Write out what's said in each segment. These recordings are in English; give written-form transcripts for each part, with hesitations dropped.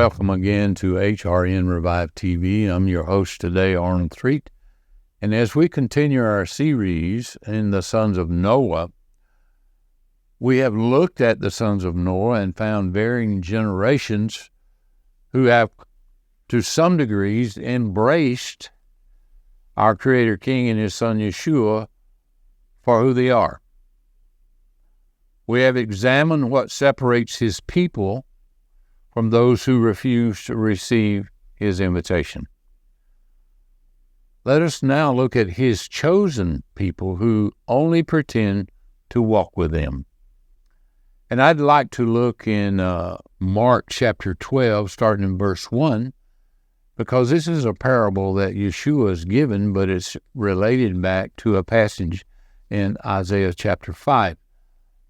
welcome again to HRN Revive TV. I'm your host today, Arnold Threatt. And as we continue our series in the sons of Noah, we have looked at the sons of Noah and found varying generations who have, to some degrees, embraced our Creator King and His Son Yeshua for who they are. We have examined what separates His people from those who refuse to receive His invitation. Let us now look at His chosen people who only pretend to walk with Him. And I'd like to look in Mark chapter 12, starting in verse 1, because this is a parable that Yeshua is given, but it's related back to a passage in Isaiah chapter 5.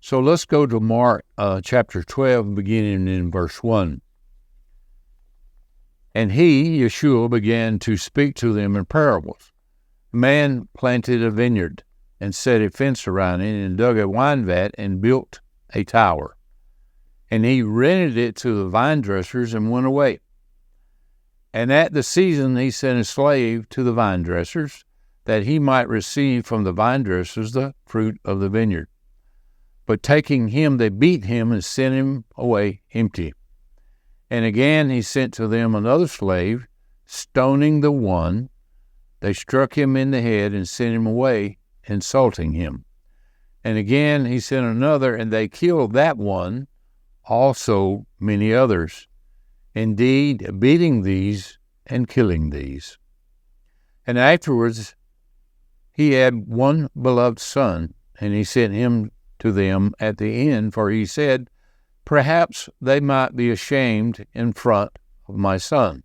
So let's go to Mark chapter 12, beginning in verse 1. And he, Yeshua, began to speak to them in parables. A man planted a vineyard and set a fence around it and dug a wine vat and built a tower. And he rented it to the vine dressers and went away. And at the season he sent a slave to the vine dressers, that he might receive from the vine dressers the fruit of the vineyard. But taking him, they beat him and sent him away empty. And again he sent to them another slave, stoning the one. They struck him in the head and sent him away, insulting him. And again he sent another, and they killed that one, also many others, indeed beating these and killing these. And afterwards he had one beloved son, and he sent him to them at the end, for he said, perhaps they might be ashamed in front of my son.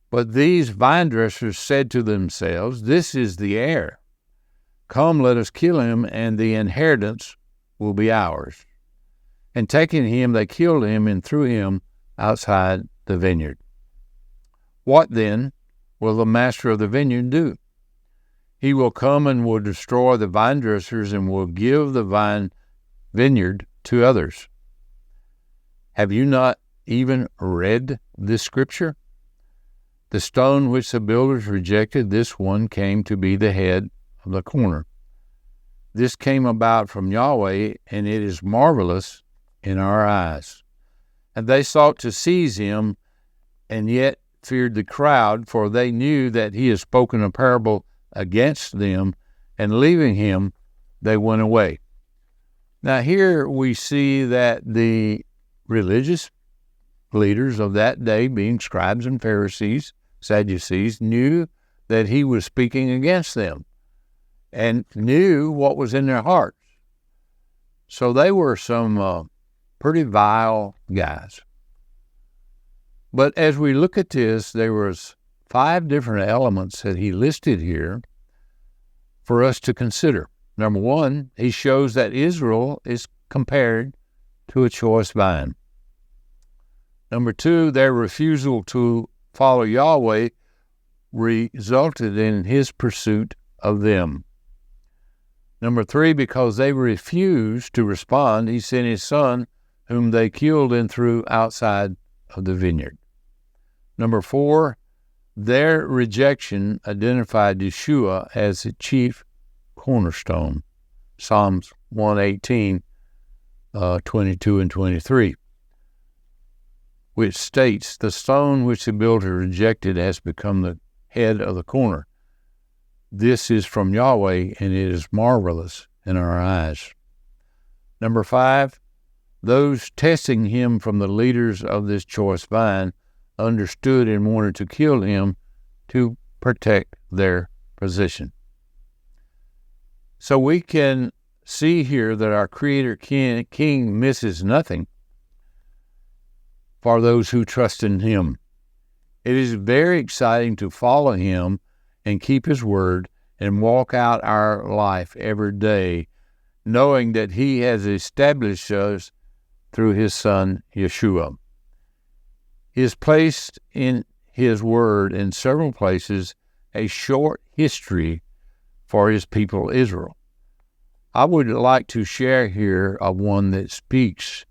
But these vine dressers said to themselves, this is the heir. Come, let us kill him, and the inheritance will be ours. And taking him, they killed him and threw him outside the vineyard. What then will the master of the vineyard do? He will come and will destroy the vine dressers and will give the vineyard to others. Have you not even read this scripture? The stone which the builders rejected, this one came to be the head of the corner. This came about from Yahweh, and it is marvelous in our eyes. And they sought to seize him, and yet feared the crowd, for they knew that he had spoken a parable against them, and leaving him, they went away. Now here we see that the religious leaders of that day, being scribes and Pharisees, Sadducees, knew that he was speaking against them and knew what was in their hearts. So they were some pretty vile guys. But as we look at this, there was 5 different elements that he listed here for us to consider. Number 1, he shows that Israel is compared to a choice vine. Number 2, their refusal to follow Yahweh resulted in his pursuit of them. Number 3, because they refused to respond, he sent his son, whom they killed and threw outside of the vineyard. Number 4, their rejection identified Yeshua as the chief cornerstone. Psalms 118, 22 and 23, which states, the stone which the builder rejected has become the head of the corner. This is from Yahweh, and it is marvelous in our eyes. Number 5, those testing him from the leaders of this choice vine understood and wanted to kill him to protect their position. So we can see here that our Creator King misses nothing for those who trust in him. It is very exciting to follow him and keep his word and walk out our life every day, knowing that he has established us through his son, Yeshua. He has placed in his word in several places a short history for his people Israel. I would like to share here of one that speaks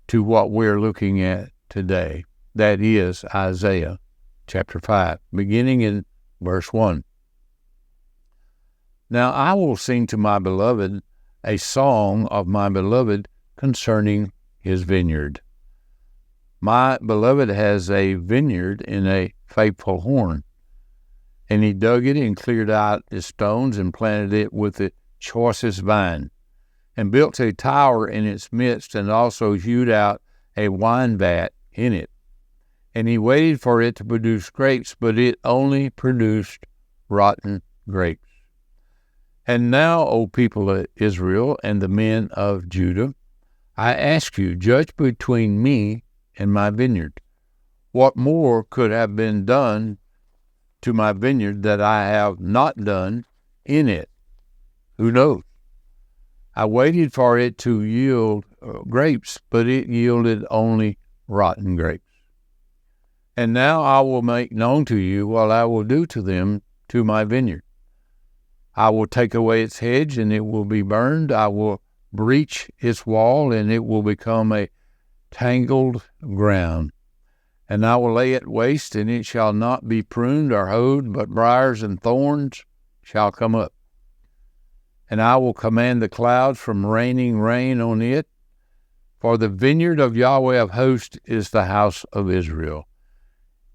to what we're looking at today. That is Isaiah chapter 5, beginning in verse 1. Now I will sing to my beloved a song of my beloved concerning his vineyard. My beloved has a vineyard in a faithful horn, and he dug it and cleared out its stones and planted it with the choicest vine, and built a tower in its midst, and also hewed out a wine vat in it. And he waited for it to produce grapes, but it only produced rotten grapes. And now, O people of Israel and the men of Judah, I ask you, judge between me and my vineyard. What more could have been done to my vineyard that I have not done in it? Who knows? I waited for it to yield grapes, but it yielded only rotten grapes. And now I will make known to you what I will do to them, to my vineyard. I will take away its hedge, and it will be burned. I will breach its wall, and it will become a tangled ground. And I will lay it waste, and it shall not be pruned or hoed, but briars and thorns shall come up. And I will command the clouds from raining rain on it, for the vineyard of Yahweh of hosts is the house of Israel,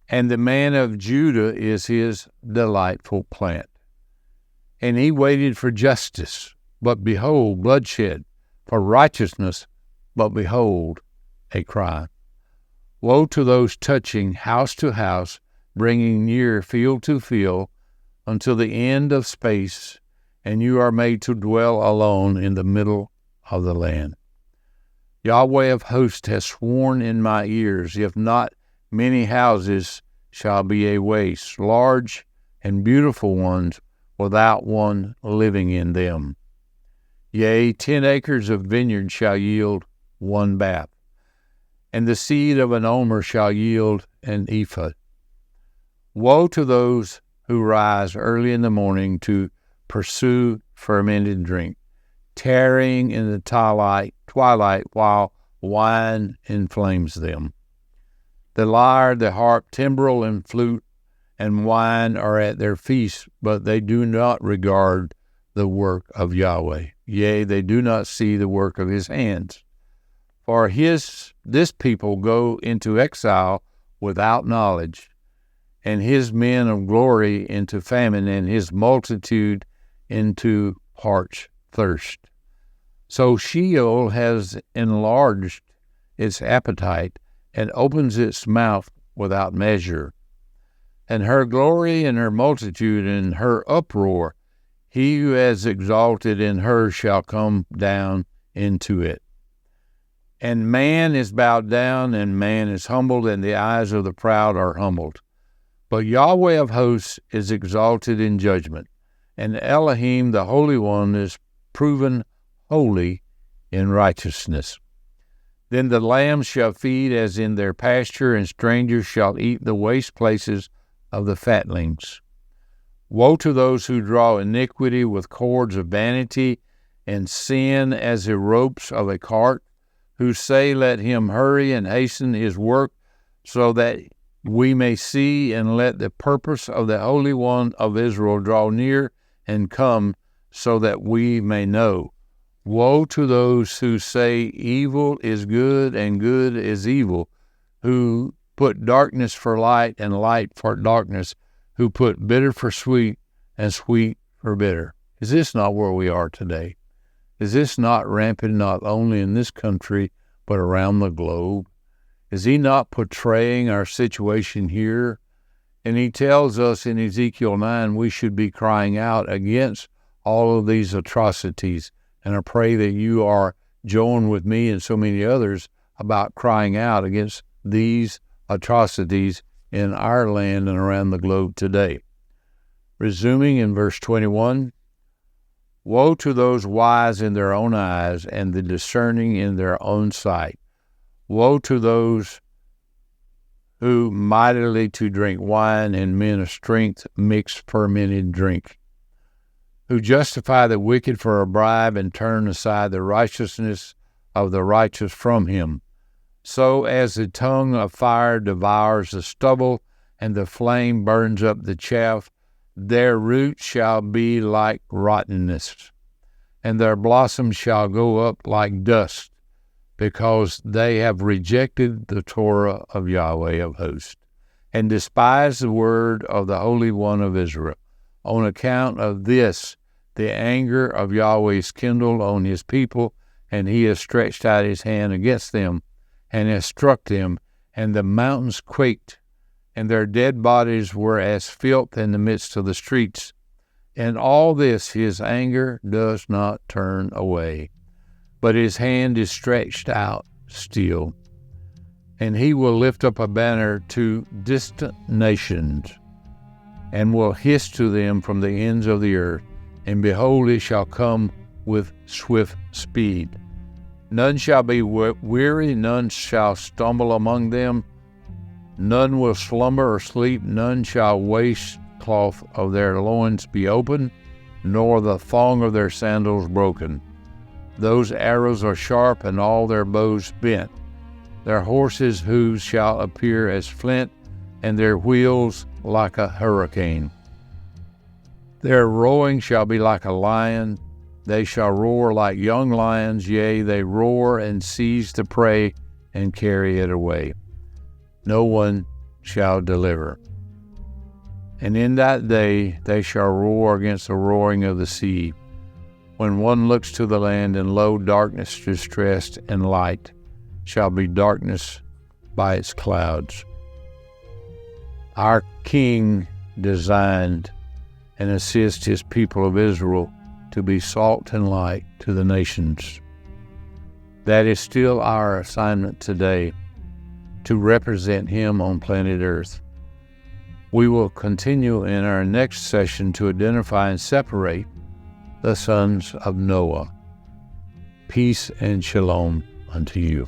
and the man of Judah is his delightful plant. And he waited for justice, but behold, bloodshed, for righteousness, but behold, a cry. Woe to those touching house to house, bringing near field to field, until the end of space, and you are made to dwell alone in the middle of the land. Yahweh of hosts has sworn in my ears, if not, many houses shall be a waste, large and beautiful ones, without one living in them. Yea, 10 acres of vineyard shall yield one bath, and the seed of an omer shall yield an ephah. Woe to those who rise early in the morning to pursue fermented drink, tarrying in the twilight while wine inflames them. The lyre, the harp, timbrel, and flute, and wine are at their feast, but they do not regard the work of Yahweh. Yea, they do not see the work of his hands. For this people go into exile without knowledge, and his men of glory into famine, and his multitude into parched thirst. So Sheol has enlarged its appetite, and opens its mouth without measure. And her glory and her multitude and her uproar, he who has exalted in her shall come down into it. And man is bowed down, and man is humbled, and the eyes of the proud are humbled. But Yahweh of hosts is exalted in judgment, and Elohim, the Holy One, is proven holy in righteousness. Then the lambs shall feed as in their pasture, and strangers shall eat the waste places of the fatlings. Woe to those who draw iniquity with cords of vanity, and sin as the ropes of a cart, who say, let him hurry and hasten his work, so that we may see, and let the purpose of the Holy One of Israel draw near and come, so that we may know. Woe to those who say evil is good and good is evil, who put darkness for light and light for darkness, who put bitter for sweet and sweet for bitter. Is this not where we are today? Is this not rampant not only in this country, but around the globe? Is he not portraying our situation here? And he tells us in Ezekiel 9 we should be crying out against all of these atrocities. And I pray that you are joined with me and so many others about crying out against these atrocities in our land and around the globe today. Resuming in verse 21, woe to those wise in their own eyes and the discerning in their own sight. Woe to those who mightily to drink wine and men of strength mix fermented drink, who justify the wicked for a bribe and turn aside the righteousness of the righteous from him. So as the tongue of fire devours the stubble, and the flame burns up the chaff, their roots shall be like rottenness, and their blossoms shall go up like dust, because they have rejected the Torah of Yahweh of hosts, and despised the word of the Holy One of Israel. On account of this, the anger of Yahweh is kindled on his people, and he has stretched out his hand against them, and has struck them, and the mountains quaked, and their dead bodies were as filth in the midst of the streets. And all this his anger does not turn away, but his hand is stretched out still. And he will lift up a banner to distant nations, and will hiss to them from the ends of the earth. And behold, it shall come with swift speed. None shall be weary, none shall stumble among them. None will slumber or sleep, none shall waistcloth of their loins be open, nor the thong of their sandals broken. Those arrows are sharp, and all their bows bent. Their horses' hooves shall appear as flint, and their wheels like a hurricane. Their roaring shall be like a lion. They shall roar like young lions, yea, they roar and seize the prey and carry it away. No one shall deliver. And in that day they shall roar against the roaring of the sea. When one looks to the land, and lo, darkness distressed, and light shall be darkness by its clouds. Our King designed and assist his people of Israel to be salt and light to the nations. That is still our assignment today, to represent him on planet Earth. We will continue in our next session to identify and separate the sons of Noah. Peace and shalom unto you.